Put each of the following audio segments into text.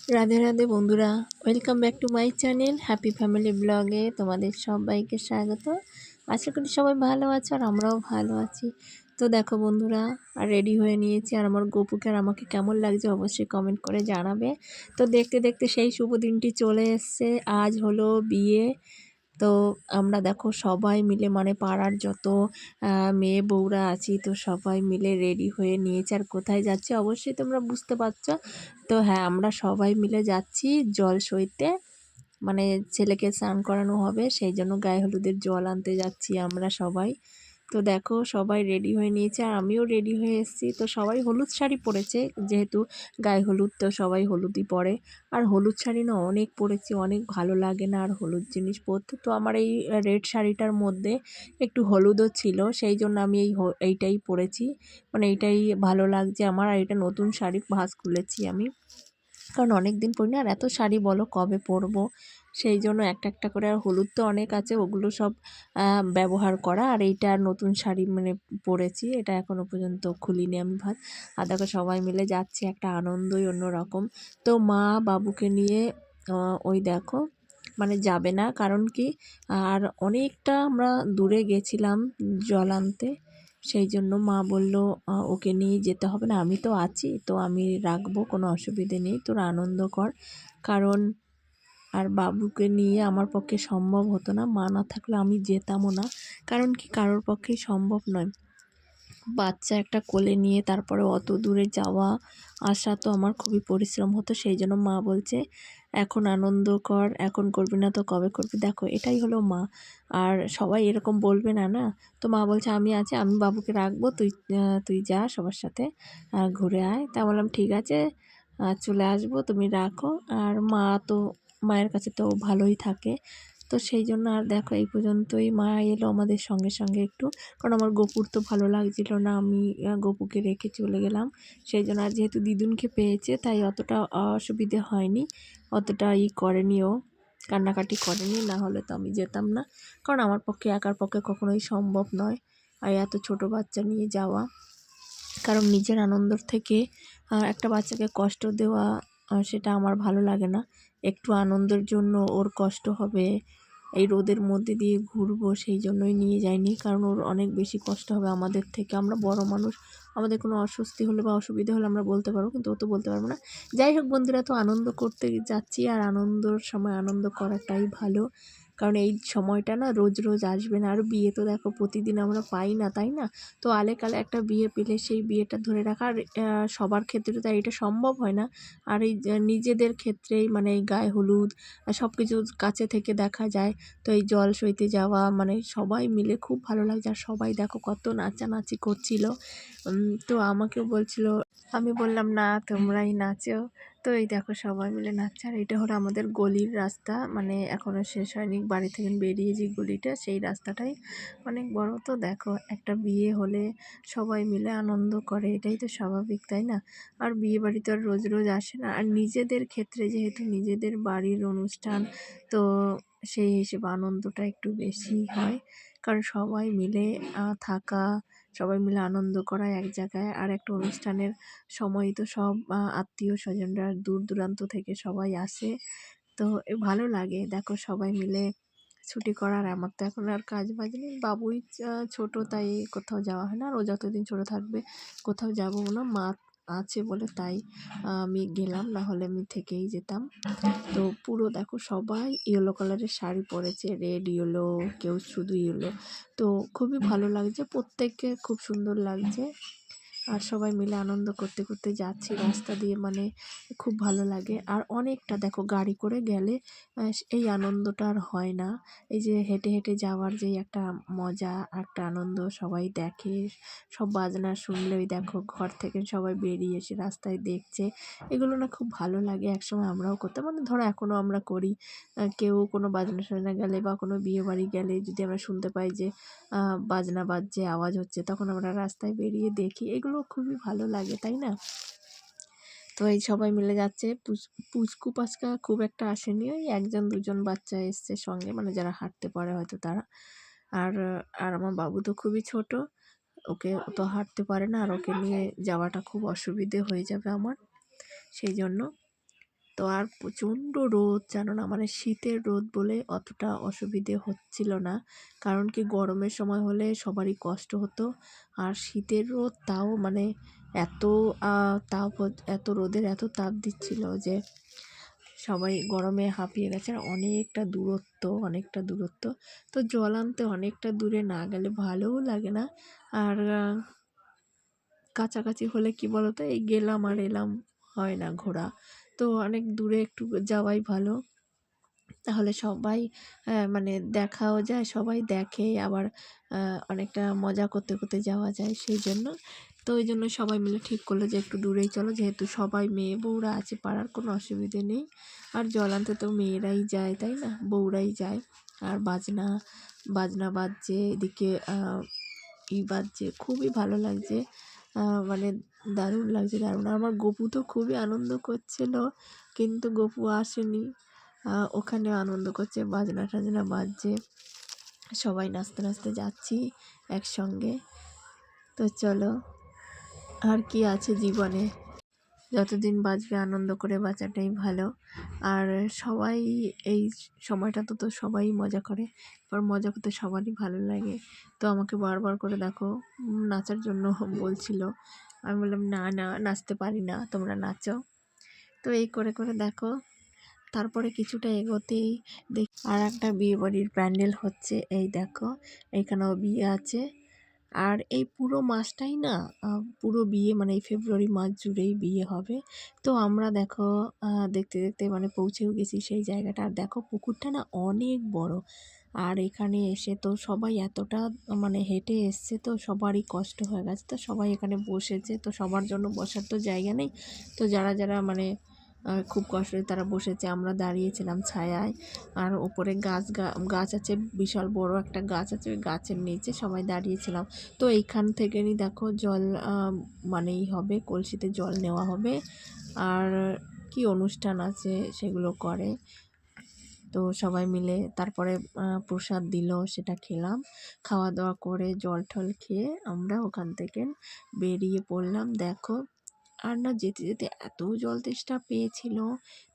রাধে রাধে বন্ধুরা, welcome back to my channel happy family ব্লগে তোমাদের সবাইকে স্বাগত। আশা করি সবাই ভালো আছো আর আমরাও ভালো আছি। তো দেখো বন্ধুরা, আর রেডি হয়ে নিয়েছি আর আমার গপুকে আর আমাকে কেমন লাগছে অবশ্যই কমেন্ট করে জানাবে। তো দেখতে দেখতে সেই শুভ দিনটি চলে এসছে। আজ হলো বিয়ে। তো আমরা দেখো সবাই মিলে মানে পাড়ার যত মেয়ে বউরা আছি তো সবাই মিলে রেডি হয়ে নিয়েছি। আর কোথায় যাচ্ছি অবশ্যই তোমরা বুঝতে পারছো। তো হ্যাঁ, আমরা সবাই মিলে যাচ্ছি জল সইতে, মানে ছেলেকে স্নান করানো হবে সেই জন্য গায়ে হলুদের জল আনতে যাচ্ছি আমরা সবাই। তো দেখো সবাই রেডি হয়ে নিয়েছে আর আমিও রেডি হয়ে এসেছি। তো সবাই হলুদ শাড়ি পরেছে, যেহেতু গায়ে হলুদ তো সবাই হলুদই পরে। আর হলুদ শাড়ি না অনেক পরেছি, অনেক ভালো লাগে না আর হলুদ জিনিস পরতে। তো আমার এই রেড শাড়িটার মধ্যে একটু হলুদও ছিল, সেই জন্য আমি এইটাই পরেছি। মানে এইটাই ভালো লাগছে আমার। আর এটা নতুন শাড়ি, ভাঁজ খুলেছি আমি, কারণ অনেক দিন পরি না আর এত শাড়ি বলো কবে পরবো, সেই জন্য একটা একটা করে। আর হলুদ তো অনেক আছে, ওগুলো সব ব্যবহার করা। আর এইটা নতুন শাড়ি মানে পরেছি, এটা এখনও পর্যন্ত খুলিনি আমি ভাত। আর দেখো সবাই মিলে যাচ্ছি, একটা আনন্দই অন্যরকম। তো মা বাবুকে নিয়ে ওই দেখো মানে যাবে না, কারণ কি আর অনেকটা আমরা দূরে গেছিলাম জল আনতে, সেই জন্য মা বলল ওকে নিয়ে যেতে হবে না, আমি তো আছি, তো আমি রাখবো, কোনো অসুবিধে নেই, তোরা আনন্দ কর। কারণ আর বাবুকে নিয়ে আমার পক্ষে সম্ভব হতো না, মা না থাকলে আমি যেতামও না। কারণ কি কারোর পক্ষেই সম্ভব নয় বাচ্চা একটা কোলে নিয়ে তারপরে অত দূরে যাওয়া আসা, তো আমার খুবই পরিশ্রম হতো। সেই জন্য মা বলছে এখন আনন্দ কর, এখন করবি না তো কবে করবি। দেখো এটাই হলো মা। আর সবাই এরকম বলবে না, না। তো মা বলছে আমি আছি, আমি বাবুকে রাখবো, তুই যা সবার সাথে ঘুরে আয়। তা বললাম ঠিক আছে, চলে আসবো, তুমি রাখো। আর মা তো মায়ের কাছে তো ভালোই থাকে। তো সেই জন্য আর দেখো এই পর্যন্তই মা এলো আমাদের সঙ্গে সঙ্গে একটু, কারণ আমার গপুর তো ভালো লাগছিল না, আমি গপুকে রেখে চলে গেলাম। সেই জন্য আর যেহেতু দিদুনকে পেয়েছে তাই অতটা অসুবিধে হয়নি, অতটা করেনি, ও কান্নাকাটি করেনি, না হলে তো আমি যেতাম না। কারণ আমার পক্ষে একার পক্ষে কখনোই সম্ভব নয় আর এত ছোট বাচ্চা নিয়ে যাওয়া। কারণ নিজের আনন্দর থেকে একটা বাচ্চাকে কষ্ট দেওয়া সেটা আমার ভালো লাগে না। একটু আনন্দের জন্য ওর কষ্ট হবে, এই রোদের মধ্যে দিয়ে ঘুরবো, সেই জন্যই নিয়ে যাইনি। কারণ ওর অনেক বেশি কষ্ট হবে আমাদের থেকে, আমরা বড় মানুষ, আমাদের কোনো অস্বস্তি হলে বা অসুবিধা হলে আমরা বলতে পারবো, কিন্তু ও তো বলতে পারবো না। যাই হোক বন্ধুরা, তো আনন্দ করতে যাচ্ছি আর আনন্দর সময় আনন্দ করাটাই ভালো। কারণ এই সময়টা না রোজ রোজ আসবে না। আর বিয়ে তো দেখো প্রতিদিন আমরা পাই না, তাই না? তো আলেকালে একটা বিয়ে পেলে সেই বিয়েটা ধরে রাখার সবার ক্ষেত্রে তো এটা সম্ভব হয় না। আর এই নিজেদের ক্ষেত্রেই মানে এই গায়ে হলুদ সব কিছু কাছে থেকে দেখা যায়। তো এই জল সইতে যাওয়া মানে সবাই মিলে খুব ভালো লাগছে। আর সবাই দেখো কত নাচানাচি করছিল। তো আমাকেও বলছিল, আমি বললাম না তোমরাই নাচো। তো এই দেখো সবাই মিলে নাচছে। আর এটা হলো আমাদের গলির রাস্তা, মানে এখনও শেষ হয়নি, বাড়ি থেকে বেরিয়ে যে গলিটা সেই রাস্তাটাই অনেক বড়। তো দেখো একটা বিয়ে হলে সবাই মিলে আনন্দ করে, এটাই তো স্বাভাবিক, তাই না? আর বিয়ে বাড়ি তো আর রোজ রোজ আসে না। আর নিজেদের ক্ষেত্রে যেহেতু নিজেদের বাড়ির অনুষ্ঠান, তো সেই হিসেবে আনন্দটা একটু বেশি হয়। কারণ সবাই মিলে থাকা, সবাই মিলে আনন্দ করা এক জায়গায়। আর একটা অনুষ্ঠানের সময় তো সব আত্মীয় স্বজনরা দূর দূরান্ত থেকে সবাই আসে। তো ভালো লাগে দেখো সবাই মিলে ছুটি করার। আমার তো এখন আর কাজ বাজ নেই, বাবুই ছোট, তাই কোথাও যাওয়া হয় না। আর ও যতদিন ছোট থাকবে কোথাও যাবো না, মা আছে বলে তাই আমি গেলাম, না হলে আমি থেকেই যেতাম। তো পুরো দেখো সবাই ইয়েলো কালারের শাড়ি পরেছে, রেড ইয়েলো, কেউ শুধু ইয়েলো। তো খুবই ভালো লাগছে, প্রত্যেককে খুব সুন্দর লাগছে। আর সবাই মিলে আনন্দ করতে করতে যাচ্ছি রাস্তা দিয়ে, মানে খুব ভালো লাগে। আর অনেকটা দেখো গাড়ি করে গেলে এই আনন্দটা আর হয় না। এই যে হেঁটে হেঁটে যাওয়ার যেই একটা মজা, একটা আনন্দ, সবাই দেখে, সব বাজনা শুনলে ওই দেখো ঘর থেকে সবাই বেরিয়ে এসে রাস্তায় দেখছে, এগুলো না খুব ভালো লাগে। একসময় আমরাও করতাম, মানে ধরো এখনও আমরা করি। কেউ কোনো বাজনা সাজনা গেলে বা কোনো বিয়ে বাড়ি গেলে যদি আমরা শুনতে পাই যে বাজনা বাজছে, আওয়াজ হচ্ছে, তখন আমরা রাস্তায় বেরিয়ে দেখি, এগুলো খুবই ভালো লাগে, তাই না? তো এই সবাই মিলে যাচ্ছে। পুচকু পাচকা খুব একটা আসেনি, ওই একজন দুজন বাচ্চা এসছে সঙ্গে, মানে যারা হাঁটতে পারে হয়তো তারা। আর আর আমার বাবু তো খুবই ছোট, ওকে তো হাঁটতে পারে না, আর ওকে নিয়ে যাওয়াটা খুব অসুবিধে হয়ে যাবে আমার, সেই জন্য। তো আর প্রচণ্ড রোদ, জানো না, মানে শীতের রোদ বলে অতটা অসুবিধে হচ্ছিল না, কারণ কি গরমের সময় হলে সবারই কষ্ট হতো, আর শীতের রোদ তাও মানে এত তাপ এত রোদের এত তাপ দিচ্ছিল যে সবাই গরমে হাঁপিয়ে গেছে। আর অনেকটা দূরত্ব, তো জল আনতে অনেকটা দূরে না গেলে ভালোও লাগে না। আর কাছাকাছি হলে কি বলতো, এই গেলাম আর এলাম হয় না ঘোরা, তো অনেক দূরে একটু যাওয়াই ভালো, তাহলে সবাই মানে দেখাও যায়, সবাই দেখে, আবার অনেকটা মজা করতে করতে যাওয়া যায়, সেই জন্য। তো ওই জন্য সবাই মিলে ঠিক করলো যে একটু দূরেই চলো, যেহেতু সবাই মেয়ে বউরা আছে, পাড়ার কোনো অসুবিধে নেই। আর জল আনতে তো মেয়েরাই যায়, তাই না, বউরাই যায়। আর বাজনা বাজনা বাজছে এদিকে, বাজছে, খুবই ভালো লাগছে, মানে দারুণ লাগছে, দারুণ। আমার গপু তো খুবই আনন্দ করছিল, কিন্তু গপু আসেনি, ওখানে আনন্দ করছে, বাজনা টাজনা বাজছে, সবাই নাচতে নাচতে যাচ্ছি একসঙ্গে। তো চলো, আর কি আছে জীবনে, যতদিন বাঁচবে আনন্দ করে বাঁচাটাই ভালো। আর সবাই এই সময়টা তো সবাই মজা করে, এবার মজা করতে সবারই ভালো লাগে। তো আমাকে বারবার করে দেখো নাচার জন্য বলছিল, আমি বললাম না না, নাচতে পারি না, তোমরা নাচো। তো এই করে করে দেখো, তারপরে কিছুটা এগোতেই দেখি আর একটা বিয়ে বাড়ির প্যান্ডেল হচ্ছে, এই দেখো এখানেও বিয়ে আছে। আর এই পুরো মাসটাই না, পুরো বিয়ে, মানে এই ফেব্রুয়ারি মাস জুড়েই বিয়ে হবে। তো আমরা দেখো দেখতে দেখতে মানে পৌঁছেও গেছি সেই জায়গাটা। আর দেখো পুকুরটা না অনেক বড়, আর এখানে এসে তো সবাই এতটা মানে হেঁটে এসছে, তো সবারই কষ্ট হয়ে গেছে, তো সবাই এখানে বসেছে, তো সবার জন্য বসার তো জায়গা নেই, তো যারা যারা মানে খুব কষ্টে তারা বসেছে, আমরা দাঁড়িয়েছিলাম ছায়ায়। আর ওপরে গাছ আছে, বিশাল বড় একটা গাছ আছে, ওই গাছের নিচে সবাই দাঁড়িয়েছিলাম। তো এইখান থেকেই দেখো জল মানেই হবে, কলসিতে জল নেওয়া হবে, আর কি অনুষ্ঠান আছে সেগুলো করে। তো সবাই মিলে তারপরে প্রসাদ দিল, সেটা খেলাম, খাওয়া দাওয়া করে জল টল খেয়ে আমরা ওখান থেকে বেরিয়ে পড়লাম। দেখো, আর না যেতে যেতে এত জল তেষ্টা পেয়েছিল,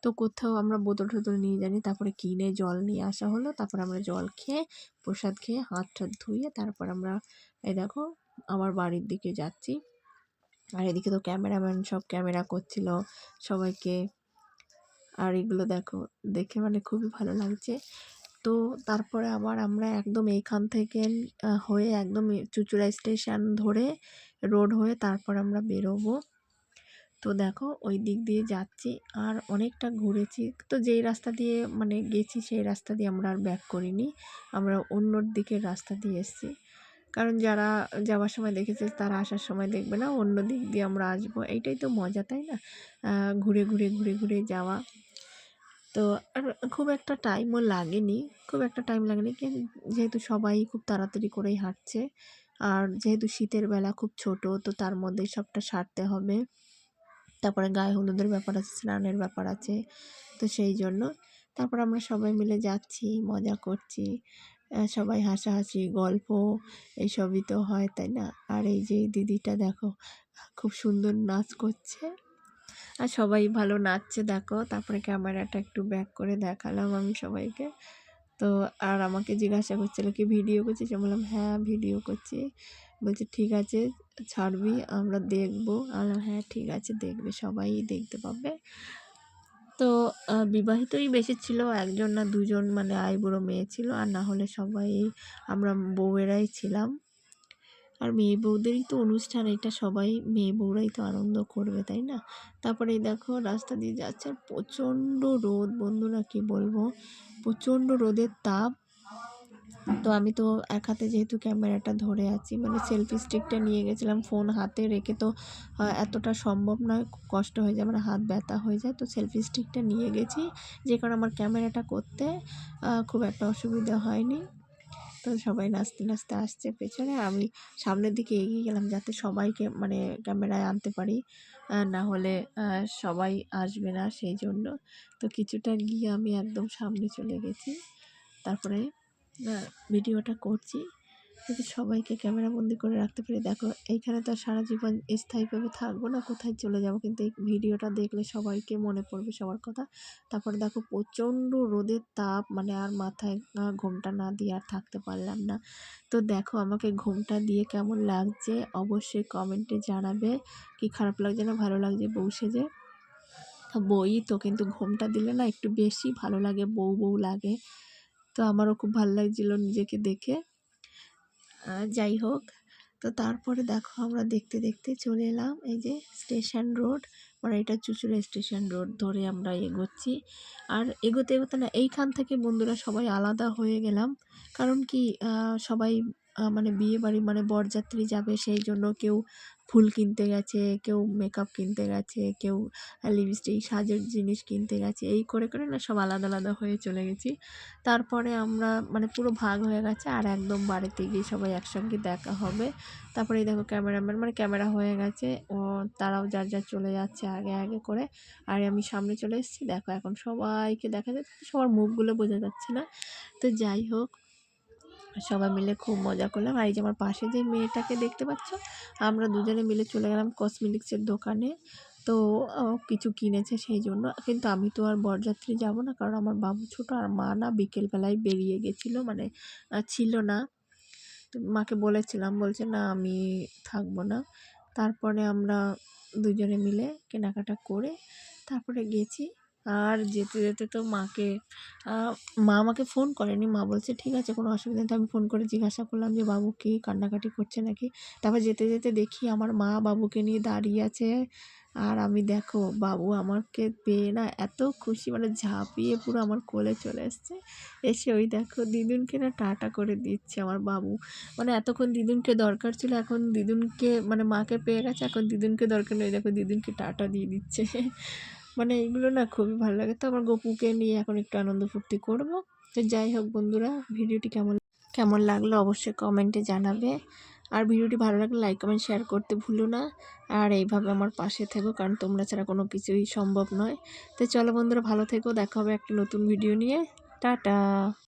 তো কোথাও আমরা বোতল টোতল নিয়ে যাইনি, তারপরে কিনে জল নিয়ে আসা হলো, তারপর আমরা জল খেয়ে প্রসাদ খেয়ে হাত টাত ধুয়ে তারপর আমরা এই দেখো আমার বাড়ির দিকে যাচ্ছি। আর এদিকে তো ক্যামেরাম্যান সব ক্যামেরা করছিল সবাইকে, আর এগুলো দেখো দেখে মানে খুবই ভালো লাগছে। তো তারপরে আবার আমরা একদম এইখান থেকে হয়ে একদম চুঁচুড়া স্টেশন ধরে রোড হয়ে তারপর আমরা বেরোবো। তো দেখো ওই দিক দিয়ে যাচ্ছি, আর অনেকটা ঘুরেছি, তো যেই রাস্তা দিয়ে মানে গেছি সেই রাস্তা দিয়ে আমরা আর ব্যাক করিনি, আমরা অন্য দিকের রাস্তা দিয়ে এসেছি, কারণ যারা যাওয়ার সময় দেখেছে তারা আসার সময় দেখবে না, অন্য দিক দিয়ে আমরা আসবো, এইটাই তো মজা, তাই না, ঘুরে ঘুরে ঘুরে ঘুরে যাওয়া। তো আর খুব একটা টাইমও লাগেনি, যেহেতু সবাই খুব তাড়াতাড়ি করেই হাঁটছে, আর যেহেতু শীতের বেলা খুব ছোট, তো তার মধ্যে সবটা সারতে হবে, তারপরে গায়ে হলুদের ব্যাপার আছে, স্নানের ব্যাপার আছে, তো সেই জন্য তারপর আমরা সবাই মিলে যাচ্ছি, মজা করছি, সবাই হাসাহাসি গল্প এইসবই তো হয়, তাই না। আর এই যে দিদিটা দেখো খুব সুন্দর নাচ করছে, আর সবাই ভালো নাচছে দেখো, তারপরে ক্যামেরাটা একটু ব্যাক করে দেখালাম আমি সবাইকে। তো আর আমাকে জিজ্ঞাসা করছিল কি ভিডিও করছিস, আমি বললাম হ্যাঁ ভিডিও করছি, বলছে ঠিক আছে ছাড়বি আমরা দেখবো, আমি বললাম হ্যাঁ ঠিক আছে দেখবে, সবাই দেখতে পাবে। তো বিবাহিতই বেশি ছিল, একজন না দুজন মানে আইবুড়ো মেয়ে ছিল, আর না হলে সবাই আমরা বউয়েরাই ছিলাম। আর মেয়ে বউদেরই তো অনুষ্ঠান, এটা সবাই মেয়ে বউরাই তো আনন্দ করবে, তাই না। তারপরে এই দেখো রাস্তা দিয়ে যাচ্ছে, আর প্রচণ্ড রোদ বন্ধুরা, কি বলবো, প্রচণ্ড রোদের তাপ। তো আমি তো এক হাতে যেহেতু ক্যামেরাটা ধরে আছি, মানে সেলফি স্টিকটা নিয়ে গেছিলাম, ফোন হাতে রেখে তো এতটা সম্ভব নয়, কষ্ট হয়ে যায়, মানে হাত ব্যথা হয়ে যায়, তো সেলফি স্টিকটা নিয়ে গেছি, যে কারণে আমার ক্যামেরাটা করতে খুব একটা অসুবিধা হয়নি। তো সবাই নাচতে নাচতে আসছে পেছনে, আমি সামনের দিকে এগিয়ে গেলাম যাতে সবাইকে মানে ক্যামেরায় আনতে পারি, না হলে সবাই আসবে না, সেই জন্য। তো কিছুটা গিয়ে আমি একদম সামনে চলে গেছি, তারপরে ভিডিওটা করছি। যাতে সবাইকে ক্যামেরাবন্দি করে রাখতে পারি। দেখো এইখানে তো আর সারা জীবন স্থায়ীভাবে থাকবো না, কোথায় চলে যাব, কিন্তু এই ভিডিওটা দেখলে সবাইকে মনে পড়বে সবার কথা। তারপরে দেখো প্রচণ্ড রোদের তাপ, মানে আর মাথায় ঘোমটা না দিয়ে আর থাকতে পারলাম না। তো দেখো আমাকে ঘোমটা দিয়ে কেমন লাগছে অবশ্যই কমেন্টে জানাবে। কি খারাপ লাগছে না ভালো লাগছে বউ সেজে? বই তো, কিন্তু ঘোমটা দিলে না একটু বেশি ভালো লাগে, বউ বউ লাগে। তো আমারও খুব ভালো লাগছিল নিজেকে দেখে। যাই হোক, তো তারপরে দেখো আমরা দেখতে দেখতে চলে এলাম এই যে স্টেশন রোড, মানে এটা চুঁচুড়া স্টেশন রোড ধরে আমরা এগোচ্ছি। আর এগোতে এগোতে না এইখান থেকে বন্ধুরা সবাই আলাদা হয়ে গেলাম। কারণ কি সবাই মানে বিয়ে বাড়ি মানে বরযাত্রী যাবে, সেই জন্য কেউ ফুল কিনতে গেছে, কেউ মেকআপ কিনতে গেছে, কেউ লিপস্টিক সাজের জিনিস কিনতে গেছে, এই করে করে না সব আলাদা আলাদা হয়ে চলে গেছি। তারপরে আমরা মানে পুরো ভাগ হয়ে গেছে, আর একদম বাড়িতে গিয়ে সবাই একসঙ্গে দেখা হবে। তারপরে এই দেখো ক্যামেরাম্যান মানে ক্যামেরা হয়ে গেছে, ও তারাও যার যার চলে যাচ্ছে আগে আগে করে, আর আমি সামনে চলে এসেছি। দেখো এখন সবাইকে দেখা যাচ্ছে, সবার মুখগুলো বোঝা যাচ্ছে না। তো যাই হোক, সবাই মিলে খুব মজা করলাম। আর এই যে আমার পাশে যে মেয়েটাকে দেখতে পাচ্ছ, আমরা দুজনে মিলে চলে গেলাম কসমেটিক্সের দোকানে। তো কিছু কিনেছে সেই জন্য, কিন্তু আমি তো আর বরযাত্রী যাব না, কারণ আমার বাবু ছোটো, আর মা না বিকেলবেলায় বেরিয়ে গেছিলো, মানে ছিল না। তো মাকে বলেছিলাম, বলছে না আমি থাকবো না। তারপরে আমরা দুজনে মিলে কেনাকাটা করে তারপরে গেছি। আর যেতে যেতে তো মাকে মা আমাকে ফোন করেনি, মা বলছে ঠিক আছে কোনো অসুবিধা নেই। তো আমি ফোন করে জিজ্ঞাসা করলাম যে বাবু কি কান্নাকাটি করছে নাকি। তারপর যেতে যেতে দেখি আমার মা বাবুকে নিয়ে দাঁড়িয়ে আছে, আর আমি দেখো বাবু আমাকে পেয়ে না এত খুশি, মানে ঝাঁপিয়ে পুরো আমার কোলে চলে এসছে। এসে ওই দেখো দিদুনকে না টাটা করে দিচ্ছে আমার বাবু। মানে এতক্ষণ দিদুনকে দরকার ছিল, এখন দিদুনকে মানে মাকে পেয়ে গেছে, এখন দিদুনকে দরকার নেই, দেখো দিদুনকে টাটা দিয়ে দিচ্ছে। মানে এইগুলো না খুবই ভালো লাগে। তো আমার গপুকে নিয়ে এখন একটু আনন্দ ফুর্তি করবো। তো যাই হোক বন্ধুরা, ভিডিওটি কেমন কেমন লাগলো অবশ্যই কমেন্টে জানাবে। আর ভিডিওটি ভালো লাগলে লাইক কমেন্ট শেয়ার করতে ভুলো না। আর এইভাবে আমার পাশে থেকো, কারণ তোমরা ছাড়া কোনো কিছুই সম্ভব নয়। তো চলো বন্ধুরা, ভালো থেকো, দেখা হবে একটা নতুন ভিডিও নিয়ে। টাটা।